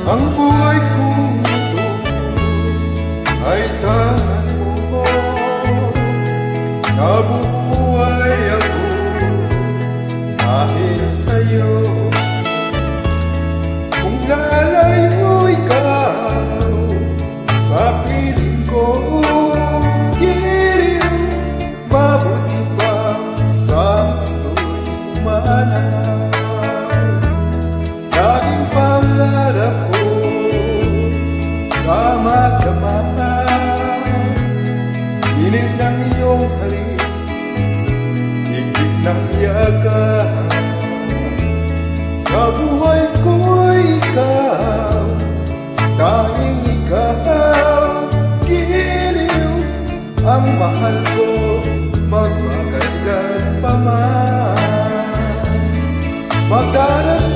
Ang buhay kong ito ay tangan mo. Nabubuhay ako dahil sa'yo. Kung nalayo ikaw sa piling ko, giliw, mabuti bang sa mulo'y umanaw. Laging pangarap ko sa magdamang, init ng iyong halik, higpit ng yakan. Sa buhay ko'y ikaw, tanging ikaw, giliw, ang mahal